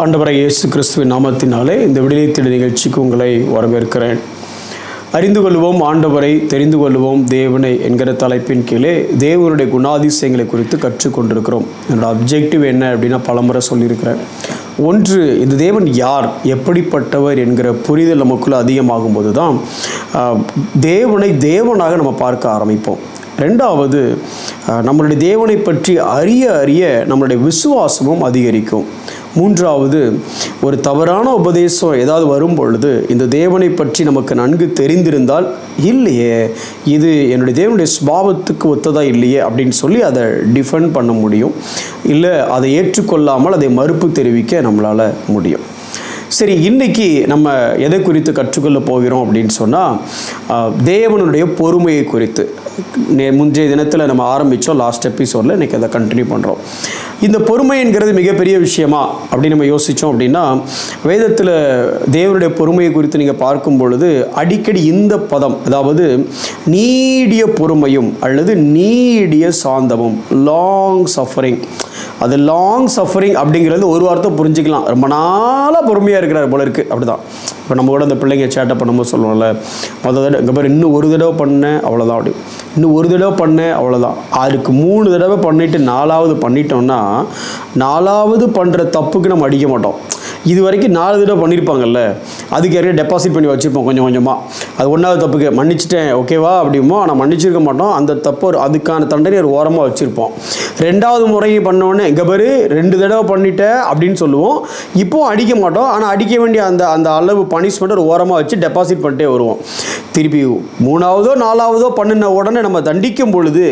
ஆண்டவராகிய இயேசு கிறிஸ்துவின் நாமத்தினாலே இந்த விடுதலை தேடல் நிகழ்ச்சிக்கு உங்களை வரவேற்கிறேன். அறிந்து கொள்வோம் ஆண்டவரை, தெரிந்து கொள்வோம் தேவனை என்கிற தலைப்பின் கீழே தேவனுடைய குணாதிசயங்களை குறித்து கற்றுக்கொண்டிருக்கிறோம். என்னோடய அப்ஜெக்டிவ் என்ன அப்படின்னா பலமுறை சொல்லியிருக்கிறேன். ஒன்று, இந்த தேவன் யார், எப்படிப்பட்டவர் என்கிற புரிதல் நமக்குள்ளே அதிகமாகும் போது தான் தேவனை தேவனாக நம்ம பார்க்க ஆரம்பிப்போம். ரெண்டாவது, நம்மளுடைய தேவனை பற்றி அறிய அறிய நம்மளுடைய விசுவாசமும் அதிகரிக்கும். மூன்றாவது, ஒரு தவறான உபதேசம் ஏதாவது வரும் பொழுது இந்த தேவனை பற்றி நமக்கு நன்கு தெரிந்திருந்தால், இல்லையே இது என்னுடைய தேவனுடைய சுபாவத்துக்கு ஒத்ததா இல்லையே அப்படின்னு சொல்லி அதை டிஃபெண்ட் பண்ண முடியும். இல்லை அதை ஏற்றுக்கொள்ளாமல் அதை மறுப்பு தெரிவிக்க நம்மளால் முடியும். சரி, இன்றைக்கி நம்ம எதை குறித்து கற்றுக்கொள்ள போகிறோம் அப்படின்னு சொன்னால் தேவனுடைய பொறுமையை குறித்து. முந்தைய தினத்தில் நம்ம ஆரம்பித்தோம், லாஸ்ட் எபிசோடில் இன்றைக்கி அதை கண்டினியூ பண்ணுறோம். இந்த பொறுமைங்கிறது மிகப்பெரிய விஷயமா அப்படின்னு நம்ம யோசித்தோம் அப்படின்னா, வேதத்தில் தேவனுடைய பொறுமையை குறித்து நீங்கள் பார்க்கும் பொழுது அடிக்கடி இந்த பதம், அதாவது நீடிய பொறுமையும் அல்லது நீடிய சாந்தமும், லாங் சஃபரிங். அது லாங் சஃபரிங் அப்படிங்கிறது ஒரு வார்த்தை புரிஞ்சிக்கலாம், ரொம்ப நாளாக பொறுமையாக இருக்கிறார் போல இருக்குது, அப்படி தான். இப்போ நம்ம கூட அந்த பிள்ளைங்க சேட்டை பண்ணும்போது சொல்லுவோம்ல, மொதல் தடவை இங்கே பாரு, இன்னும் ஒரு தடவை பண்ணேன் அவ்வளோதான், அப்படி இன்னும் ஒரு தடவை பண்ணேன் அவ்வளோதான். அதுக்கு 3 தடவை பண்ணிவிட்டு 4வது பண்ணிட்டோம்னா 4வது பண்ணுற தப்புக்கு நம்ம அடிக்க மாட்டோம். இது வரைக்கும் 4 தடவை பண்ணியிருப்பாங்கல்ல, அதுக்கு யாரையும் டெபாசிட் பண்ணி வச்சுருப்போம் கொஞ்சம் கொஞ்சமாக. அது 1வது தப்புக்கு மன்னிச்சிட்டேன் ஓகேவா அப்படிமோ, ஆனால் மன்னிச்சிருக்க மாட்டோம். அந்த தப்பு அதுக்கான தண்டனை ஒரு ஓரமாக வச்சுருப்போம். 2வது முறையை பண்ணோடனே இங்கே பாரு 2 தடவை பண்ணிட்டேன் அப்படின்னு சொல்லுவோம். இப்போவும் அடிக்க மாட்டோம், ஆனால் அடிக்க வேண்டிய அந்த அளவு பனிஷ்மெண்ட் ஒரு ஓரமாக வச்சு டெபாசிட் பண்ணிட்டே வருவோம். திருப்பி 3வதோ 4வதோ பண்ணின உடனே நம்ம தண்டிக்கும் பொழுது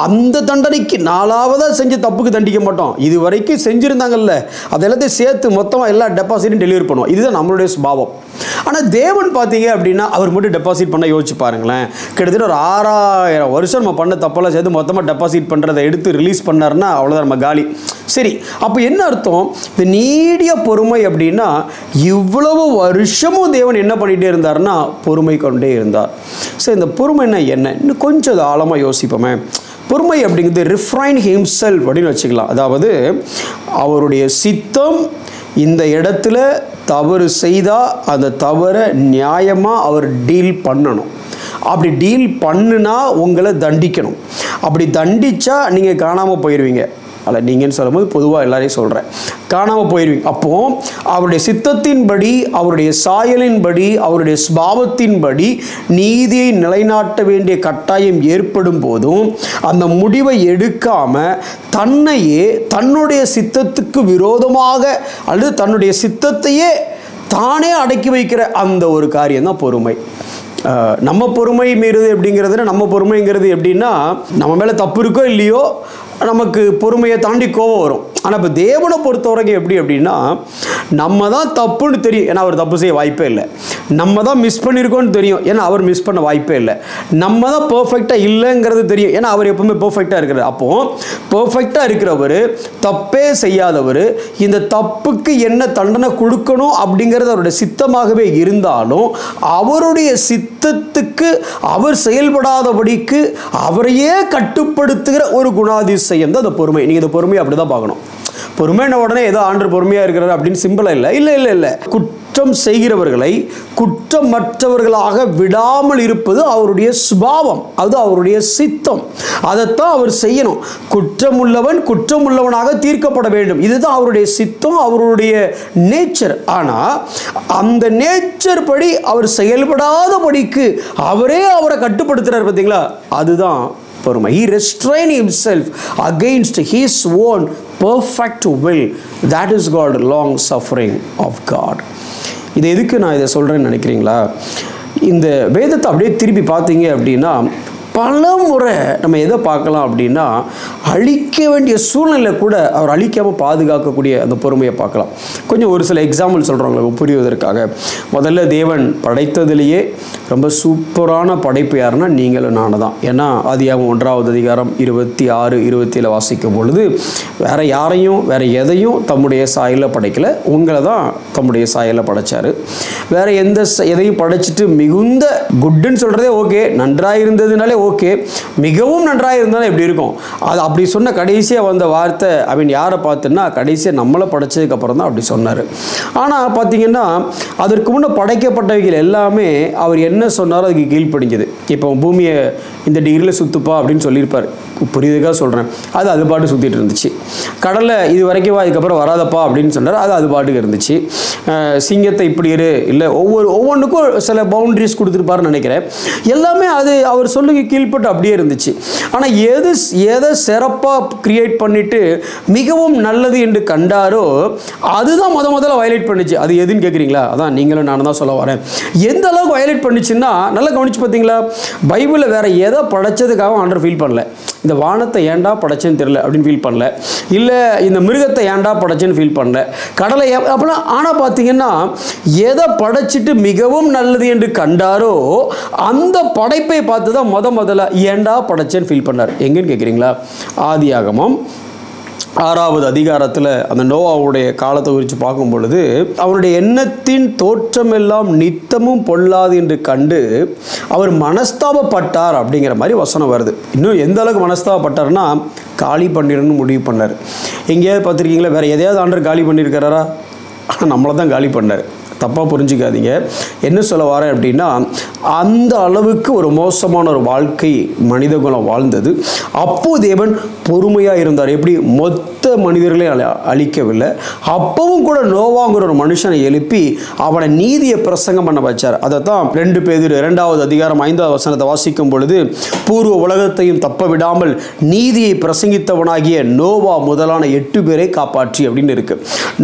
அந்த தண்டனைக்கு 4வதாக செஞ்ச தப்புக்கு தண்டிக்க மாட்டோம். இது வரைக்கும் செஞ்சுருந்தாங்கல்ல அது எல்லாத்தையும் சேர்த்து மொத்தமாக எல்லா டெபாசிட்டும் டெலிவரி பண்ணுவோம். இதுதான் நம்மளுடைய சுபாவம். ஆனால் தேவன் பார்த்தீங்க அப்படின்னா அவர் மட்டும் டெபாசிட் பண்ண யோசிச்சு பாருங்களேன். கிட்டத்தட்ட ஒரு 6000 வருஷம் நம்ம பண்ண தப்பெல்லாம் சேர்த்து மொத்தமாக டெபாசிட் பண்ணுறதை எடுத்து ரிலீஸ் பண்ணாருன்னா அவ்வளோதான், நம்ம காலி. சரி, அப்போ என்ன அர்த்தம்? இந்த நீடிய பொறுமை அப்படின்னா இவ்வளவு வருஷமும் தேவன் என்ன பண்ணிகிட்டே இருந்தார்னா பொறுமை கொண்டே இருந்தார். சரி, இந்த பொறுமைன்னா என்ன? இன்னும் கொஞ்சம் அது ஆழமாக யோசிப்போமே. பொறுமை அப்படிங்கிறது ரிஃப்ரைன் ஹிம்செல்ஃப் அப்படின்னு வச்சுக்கலாம். அதாவது அவருடைய சித்தம் இந்த இடத்துல தவறு செய்தால் அந்த தவறை நியாயமாக அவர் டீல் பண்ணணும். அப்படி டீல் பண்ணுனா உங்களை தண்டிக்கணும். அப்படி தண்டித்தா நீங்கள் காணாமல் போயிடுவீங்க. அல்ல, நீங்கன்னு சொல்லும்போது பொதுவாக எல்லாரையும் சொல்கிறேன், காணாமல் போயிடுவீங்க. அப்போது அவருடைய சித்தத்தின்படி, அவருடைய சாயலின்படி, அவருடைய சுபாவத்தின்படி நீதியை நிலைநாட்ட வேண்டிய கட்டாயம் ஏற்படும் போதும் அந்த முடிவை எடுக்காமல் தன்னையே தன்னுடைய சித்தத்துக்கு விரோதமாக அல்லது தன்னுடைய சித்தத்தையே தானே அடக்கி வைக்கிற அந்த ஒரு காரியம்தான் பொறுமை. நம்ம பொறுமை மீறுது அப்படிங்கிறதுனா, நம்ம பொறுமைங்கிறது எப்படின்னா, நம்ம மேலே தப்பு இருக்கோ இல்லையோ நமக்கு பொறுமையை தாண்டி கோபம் வரும். ஆனால் இப்போ தேவனை பொறுத்த வரைக்கும் எப்படி அப்படின்னா, நம்ம தான் தப்புன்னு தெரியும், ஏன்னா அவர் தப்பு செய்ய வாய்ப்பே இல்லை. நம்ம தான் மிஸ் பண்ணியிருக்கோன்னு தெரியும், ஏன்னா அவர் மிஸ் பண்ண வாய்ப்பே இல்லை. நம்ம தான் பர்ஃபெக்டாக இல்லைங்கிறது தெரியும், ஏன்னா அவர் எப்பவுமே பர்ஃபெக்டாக இருக்கிறார். அப்போது பர்ஃபெக்டாக இருக்கிறவர், தப்பே செய்யாதவர், இந்த தப்புக்கு என்ன தண்டனை கொடுக்கணும் அப்படிங்கிறது அவருடைய சித்தமாகவே இருந்தாலும் அவருடைய சித்தத்துக்கு அவர் செயல்படாதபடிக்கு அவரையே கட்டுப்படுத்துகிற ஒரு குணாதிசயம் தான் அந்த பொறுமை. நீங்கள் இந்த பொறுமையை அப்படி தான் பார்க்கணும். பொறுமையான உடனே ஏதோ ஆண்டு பொறுமையாக இருக்கிறார் அப்படின்னு சிம்பிளாக இல்லை. இல்லை இல்லை இல்லை குற்றம் செய்கிறவர்களை குற்றமற்றவர்களாக விடாமல் இருப்பது அவருடைய சுபாவம், அது அவருடைய சித்தம். அதைத்தான் அவர் செய்யணும். குற்றமுள்ளவன் குற்றமுள்ளவனாக தீர்க்கப்பட வேண்டும், இதுதான் அவருடைய சித்தம், அவருடைய நேச்சர். ஆனால் அந்த நேச்சர் படி அவர் செயல்படாதபடிக்கு அவரை கட்டுப்படுத்துகிறார் பார்த்தீங்களா, அதுதான் பொறுமை. He restrained himself against his own perfect will. That is called long suffering of God. இது எதுக்கு நான் இதை சொல்கிறேன்னு நினைக்கிறீங்களா? இந்த வேதத்தை அப்படியே திருப்பி பார்த்தீங்க அப்படின்னா பல முறை நம்ம எதை பார்க்கலாம் அப்படின்னா, அழிக்க வேண்டிய சூழ்நிலை கூட அவர் அழிக்காமல் பாதுகாக்கக்கூடிய அந்த பொறுமையை பார்க்கலாம். கொஞ்சம் ஒரு சில எக்ஸாம்பிள் சொல்கிறவங்களுக்கு புரிவதற்காக. முதல்ல தேவன் படைத்ததுலேயே ரொம்ப சூப்பரான படைப்பு யாருன்னா நீங்களும் நானும் தான். ஏன்னா ஆதியாகமம் 1வது அதிகாரம் 26, 27 வாசிக்கும் பொழுது வேறு யாரையும் வேறு எதையும் தம்முடைய சாயலில் படைக்கலை, உங்களை தான் தம்முடைய சாயலில் படைச்சார். வேறு எதையும் படைச்சிட்டு மிகுந்த குட்டுன்னு சொல்கிறதே ஓகே, நன்றாக இருந்ததுனாலே ஓகே, மிகவும் நன்றாக இருந்தாலும் எப்படி இருக்கும்? அது அப்படி சொன்ன கடைசியாக வந்த வார்த்தை யாரை பார்த்துன்னா கடைசியாக நம்மளை படைச்சதுக்கப்புறம் தான் அப்படி சொன்னார். ஆனால் பார்த்தீங்கன்னா அதற்கு முன்னே படைக்கப்பட்டவைகள் எல்லாமே அவர் என்ன சொன்னாரோ அதுக்கு கீழ்ப்படிஞ்சது. இப்போ பூமியை இந்த டிகிரியில் சுற்றுப்பா அப்படின்னு சொல்லியிருப்பார், புரியுதுக்காக சொல்கிறேன். அது பாட்டு சுற்றிட்டு இருந்துச்சு. கடலை இது வரைக்கும் அதுக்கப்புறம் வராதப்பா அப்படின்னு சொன்னார், அது பாட்டுக்கு இருந்துச்சு. சிங்கத்தை இப்படி இல்லை ஒவ்வொன்றுக்கும் சில பவுண்டரிஸ் கொடுத்துருப்பாருன்னு நினைக்கிறேன். எல்லாமே அது அவர் சொல்லுங்க கீழ்பட்டு அப்படியே இருந்துச்சு. ஆனால் எதை சிறப்பாக கிரியேட் பண்ணிட்டு மிகவும் நல்லது என்று கண்டாரோ அதுதான் முதல்ல வயலேட் பண்ணிச்சு. அது எதுன்னு கேட்குறீங்களா? அதான் நீங்களும் நானும் தான் சொல்ல வரேன். எந்த அளவுக்கு வயலேட் பண்ணிச்சுன்னா நல்லா கவனிச்சு பார்த்தீங்களா? பைபிளில் வேற எதை படைச்சதுக்காக ஆண்டவர் ஃபீல் பண்ணல. இந்த வானத்தை ஏண்டா படைச்சேன்னு தெரியல அப்படின்னு ஃபீல் பண்ணல, இல்லை இந்த மிருகத்தை ஏண்டா படைச்சேன்னு ஃபீல் பண்ணல, கடலை அப்படிலாம். ஆனால் பார்த்தீங்கன்னா எதை படைச்சிட்டு மிகவும் நல்லது என்று கண்டாரோ அந்த படைப்பை பார்த்து தான் முதல்ல ஏண்டா படைச்சேன்னு ஃபீல் பண்ணார். எங்கன்னு கேட்குறீங்களா? ஆதியாகமம் 6வது அதிகாரத்தில் அந்த நோவாவுடைய காலத்தை குறித்து பார்க்கும் பொழுது, அவருடைய எண்ணத்தின் தோற்றமெல்லாம் நித்தமும் பொல்லாது என்று கண்டு அவர் மனஸ்தாபப்பட்டார் அப்படிங்கிற மாதிரி வசனம் வருது. இன்னும் எந்த அளவுக்கு மனஸ்தாபப்பட்டார்னா காலி பண்ணிடணும்னு முடிவு பண்ணார். எங்கேயாவது பார்த்துருக்கீங்களா வேறு எதையாவது ஆண்டவர் காலி பண்ணியிருக்கிறாரா? நம்மளை தான் காலி பண்ணார். தப்பாக புரிஞ்சிக்காதீங்க. என்ன சொல்ல வரேன் அப்படின்னா அந்த அளவுக்கு ஒரு மோசமான ஒரு வாழ்க்கை மனித குலம் வாழ்ந்தது. அப்போ தேவன் பொறுமையாக இருந்தார். எப்படி? மொத்த மனிதர்களே அழிக்கவில்லை. அப்பவும் கூட நோவாங்கிற ஒரு மனுஷனை எழுப்பி அவனை நீதியை பிரசங்கம் பண்ண வச்சார். அதை தான் 2 பேதுரு 2வது அதிகாரம் 5வது வசனத்தை வாசிக்கும் பொழுது, பூர்வ உலகத்தையும் தப்ப விடாமல் நீதியை பிரசங்கித்தவனாகிய நோவா முதலான 8 பேரை காப்பாற்றி அப்படின்னு இருக்கு.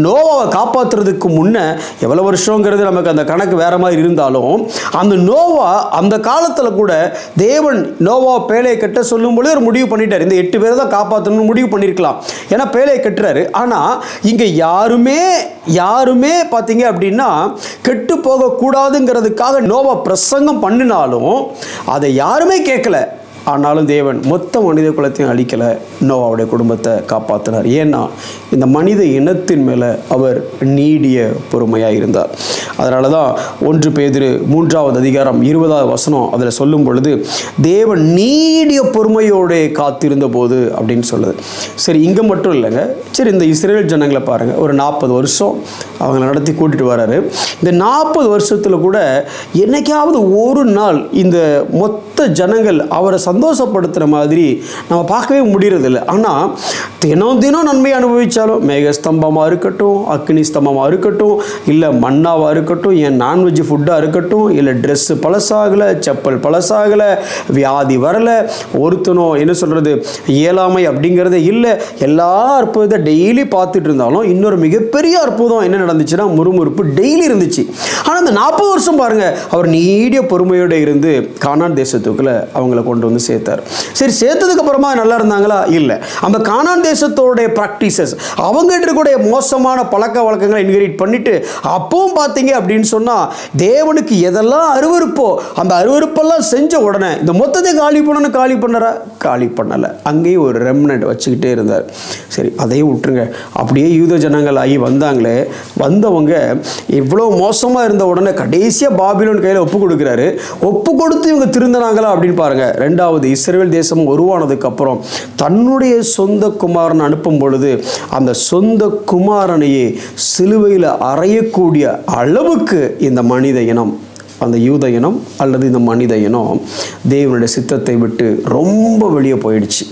நோவாவை காப்பாற்றுறதுக்கு முன்ன எவ்வளோ வருஷங்கிறது நமக்கு அந்த கணக்கு வேற மாதிரி இருந்தாலும், அந்த நோவா அந்த காலத்தில் கூட தேவன் நோவா பேழையை கட்ட சொல்லும் பொழுது ஒரு முடிவு பண்ணிட்டார். இந்த 8 பேரை தான் காப்பாற்றணும்னு முடிவு பண்ணியிருக்கலாம். ஏன்னா பேழையை கட்டுறாரு. ஆனால் இங்கே யாருமே பார்த்தீங்க அப்படின்னா கெட்டு போகக்கூடாதுங்கிறதுக்காக நோவா பிரசங்கம் பண்ணினாலும் அதை யாருமே கேட்கல. ஆனாலும் தேவன் மொத்த மனித குலத்தையும் அழிக்கலை, நோவாவுடைய குடும்பத்தை காப்பாற்றினார். ஏன்னா இந்த மனித இனத்தின் மேலே அவர் நீடிய பொறுமையாக இருந்தார். அதனால தான் 1 பேதுரு 3வது அதிகாரம் 20வது வசனம் அதில் சொல்லும் பொழுது, தேவன் நீடிய பொறுமையோடு காத்திருந்த போது அப்படின்னு சொல்லுது. சரி, இங்கே மட்டும் இல்லைங்க. சரி, இந்த இஸ்ரேல் ஜனங்களை பாருங்கள். ஒரு 40 வருஷம் அவங்களை நடத்தி கூட்டிகிட்டு வராரு. இந்த 40 வருஷத்தில் கூட என்னைக்காவது ஒரு நாள் இந்த மொத்த ஜனங்கள் அவரை சந்தோஷப்படுத்துகிற மாதிரி நம்ம பார்க்கவே முடியறதில்லை. ஆனால் தினம் நன்மை அனுபவித்தாலும், மேகஸ்தம்பமாக இருக்கட்டும், அக்னி ஸ்தம்பமாக இருக்கட்டும், இல்லை மண்ணாவாக இருக்கட்டும், என் நான்வெஜ் ஃபுட்டாக இருக்கட்டும், இல்லை ட்ரெஸ்ஸு பழசாகலை, செப்பல் பழசாகலை, வியாதி வரலை, ஒருத்தனும் என்ன சொல்கிறது இயலாமை அப்படிங்கிறதே இல்லை. எல்லா அற்புதத்தை டெய்லி பார்த்துட்டு இருந்தாலும் இன்னொரு மிகப்பெரிய அற்புதம் என்ன நடந்துச்சுன்னா முறுமுறுப்பு டெய்லி இருந்துச்சு. ஆனால் இந்த 40 வருஷம் பாருங்கள், அவர் நீடிய பொறுமையோடு இருந்து கானான் தேசத்துக்குள்ளே அவங்கள கொண்டு வந்து சேர்த்தார். சரி, சேர்த்ததுக்கு அப்புறமா நல்லா இருந்தாங்களா? இல்லை. அந்த கானான் தேசத்தோடைய ப்ராக்டிசஸ், அவங்ககிட்ட கூட மோசமான பழக்க வழக்கங்களை இன்ஹெரிட் பண்ணிட்டு அப்பவும் பார்த்தீங்க அப்படின்னு சொன்னால் தேவனுக்கு எதெல்லாம் அருவருப்போ அந்த அருவருப்பெல்லாம் செஞ்ச உடனே இந்த மொத்தத்தை காலி பண்ணாரா? காலி பண்ணலை. அங்கேயும் ஒரு ரெம்னட் வச்சுக்கிட்டே இருந்தார். சரி, அதையும் விட்டுருங்க. அப்படியே யூத ஜனங்கள் ஆகி வந்தாங்களே, வந்தவங்க இவ்வளோ மோசமாக இருந்த உடனே கடைசியாக பாபிலோன் கையில் ஒப்பு கொடுக்குறாரு. ஒப்பு கொடுத்து இவங்க திருந்தினாங்களா அப்படின்னு பாருங்க. 2வது இஸ்ரவேல் தேசம் உருவானதுக்கு அப்புறம் தன்னுடைய சொந்த குமாரன் அனுப்பும் பொழுது அந்த சொந்த குமாரனையே சிலுவையில் அறையக்கூடிய அளவுக்கு இந்த மனித இனம், அந்த யூத இனம் அல்லது இந்த மனித இனம் தேவனுடைய சித்தத்தை விட்டு ரொம்ப வெளியே போயிடுச்சு.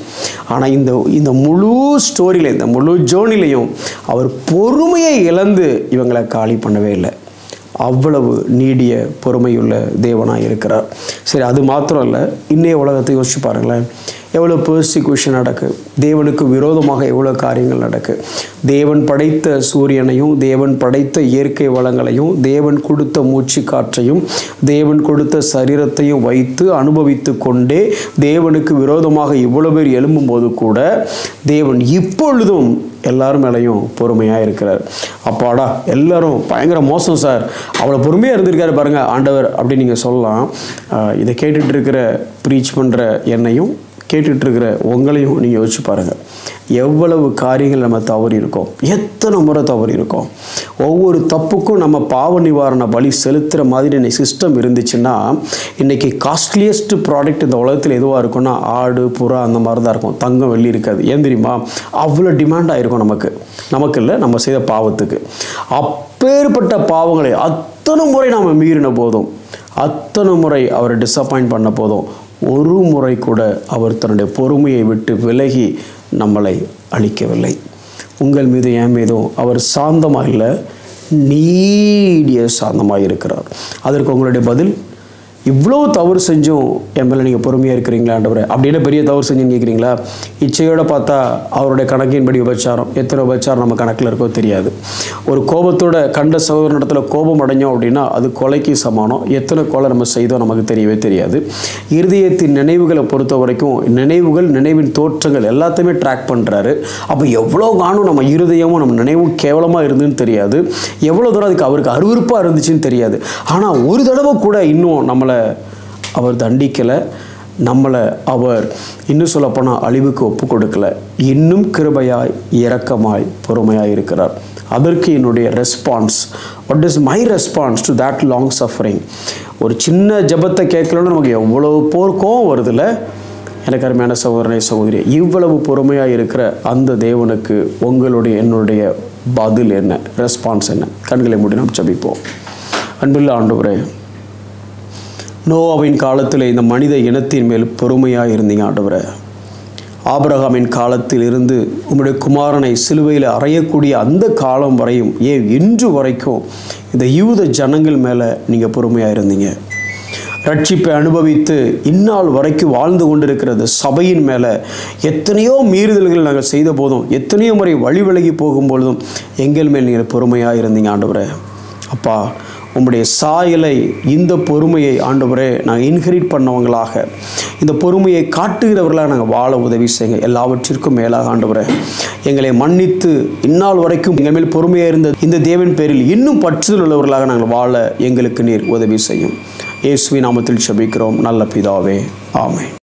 ஆனால் இந்த முழு ஸ்டோரியில், இந்த முழு ஜோனிலையும் அவர் பொறுமையை இழந்து இவங்களை காலி பண்ணவே இல்லை. அவ்வளவு நீடிய பொறுமையுள்ள தேவனாக இருக்கிறார். சரி, அது மாத்திரம் இல்லை, இன்னைய உலகத்தை யோசிச்சு பாருங்களேன். எவ்வளோ பெர்சிக்யூஷன் நடக்கு, தேவனுக்கு விரோதமாக எவ்வளோ காரியங்கள் நடக்கு. தேவன் படைத்த சூரியனையும், தேவன் படைத்த இயற்கை வளங்களையும், தேவன் கொடுத்த மூச்சு காற்றையும், தேவன் கொடுத்த சரீரத்தையும் வைத்து அனுபவித்து கொண்டே தேவனுக்கு விரோதமாக இவ்வளோ பேர் எழும்பும்போது கூட தேவன் இப்பொழுதும் எல்லாரும் மேலேயும் பொறுமையாக இருக்கிறார். அப்பாடா, எல்லாரும் பயங்கர மோசம் சார், அவ்வளோ பொறுமையாக இருந்திருக்காரு பாருங்கள் ஆண்டவர் அப்படின்னு நீங்கள் சொல்லலாம். இதை கேட்டுட்டு இருக்கிற ப்ரீச் பண்ணுற என்னையும் கேட்டுட்டு இருக்கிற உங்களையும் நீங்கள் யோசிச்சு பாருங்கள். எவ்வளவு காரியங்கள் நம்ம தவறி இருக்கோம், எத்தனை முறை தவறி இருக்கோம். ஒவ்வொரு தப்புக்கும் நம்ம பாவ நிவாரண பலி செலுத்துகிற மாதிரி சிஸ்டம் இருந்துச்சுன்னா இன்றைக்கி காஸ்ட்லியஸ்ட் ப்ராடக்ட் இந்த உலகத்தில் எதுவாக இருக்கும்னா ஆடு புறா அந்த மாதிரி தான் இருக்கும். தங்கம் வெள்ளி இருக்காது. ஏன் தெரியுமா? அவ்வளோ டிமாண்ட் ஆகிருக்கும் நமக்கு இல்லை, நம்ம செய்த பாவத்துக்கு. அப்பேற்பட்ட பாவங்களை அத்தனை முறை நாம் மீறின போதும், அத்தனை முறை அவரை டிசப்பாயிண்ட் பண்ண போதும், ஒரு முறை கூட அவர் தன்னுடைய பொறுமையை விட்டு விலகி நம்மளை அழிக்கவில்லை. உங்கள் மீது என் மீதும் அவர் சாந்தமாக இல்லை, நீடிய சாந்தமாக இருக்கிறார். அதற்கு உங்களுடைய பதில், இவ்வளோ தவறு செஞ்சும் என் மேலே நீங்கள் பொறுமையாக இருக்கிறீங்களா ஆண்டவரே? அப்படின்னா பெரிய தவறு செஞ்சுன்னு கேட்குறீங்களா? இச்சையோடு பார்த்தா அவருடைய கணக்கின்படி உபச்சாரம், எத்தனை உபச்சாரம் நம்ம கணக்கில் இருக்கோ தெரியாது. ஒரு கோபத்தோட கண்ட சகோதரனிடத்தில் கோபம் அடைஞ்சோம் அப்படின்னா அது கொலைக்கு சமானம். எத்தனை கொலை நம்ம செய்தோம் நமக்கு தெரியவே தெரியாது. இருதயத்தின் நினைவுகளை பொறுத்த வரைக்கும் நினைவுகள், நினைவின் தோற்றங்கள் எல்லாத்தையுமே ட்ராக் பண்ணுறாரு. அப்போ எவ்வளோ காணும் நம்ம இருதயமும் நம்ம நினைவும் கேவலமாக இருந்துன்னு தெரியாது, எவ்வளோ தூரம் அதுக்கு அவருக்கு அருவருப்பாக இருந்துச்சுன்னு தெரியாது. ஆனால் ஒரு தடவை கூட இன்னும் நம்மளை அவர் தண்டிக்கலை, நம்மளை அவர் இன்னும் சொல்லப்போனால் அழிவுக்கு ஒப்பு கொடுக்கலை. இன்னும் கிருபையாய் இரக்கமாய் பொறுமையாய் இருக்கிறார். அதற்கு என்னுடைய response, what is my response to that long suffering? ஒரு சின்ன ஜபத்தை கேட்கலன்னு நமக்கு எவ்வளோ கோவம் வருதில்ல? எனக்கு அருமையான சகோதரனே சகோதரி, இவ்வளவு பொறுமையாக இருக்கிற அந்த தேவனுக்கு உங்களுடைய என்னுடைய பதில் என்ன, ரெஸ்பான்ஸ் என்ன? கண்களை மூடி நாம் ஜெபிப்போம். அன்புள்ள ஆண்டவரே, நோவாவின் காலத்தில் இந்த மனித இனத்தின் மேல் பொறுமையாக இருந்தீங்க ஆண்டவரே. ஆபிரகாமின் காலத்தில் இருந்து உம்முடைய குமாரனை சிலுவையில் அறையக்கூடிய அந்த காலம் வரையும், ஏன் இன்று வரைக்கும் இந்த யூத ஜனங்கள் மேலே நீங்கள் பொறுமையாக இருந்தீங்க. ரட்சிப்பை அனுபவித்து இந்நாள் வரைக்கும் வாழ்ந்து கொண்டிருக்கிறது சபையின் மேலே எத்தனையோ மீறுதல்கள் நாங்கள் செய்த போதும், எத்தனையோ முறை வழி விலகி போகும்பொழுதும் எங்கள் மேல் நீங்கள் பொறுமையாக இருந்தீங்க ஆண்டவரே. அப்பா, உம்முடைய சாயலை, இந்த பொறுமையை ஆண்டவரே நாங்கள் இன்ஹெரிட் பண்ணவங்களாக, இந்த பொறுமையை காட்டுகிறவர்களாக நாங்கள் வாழ உதவி செய்யுங்க. எல்லாவற்றிற்கும் மேலாக ஆண்டவரே, எங்களை மன்னித்து இந்நாள் வரைக்கும் எங்கள் மேல் பொறுமையாக இருந்த இந்த தேவன் பேரில் இன்னும் பற்றுதல் உள்ளவர்களாக நாங்கள் வாழ எங்களுக்கு நீர் உதவி செய்யும். இயேசுவின் நாமத்தில் ஜெபிக்கிறோம் நல்ல பிதாவே, ஆமென்.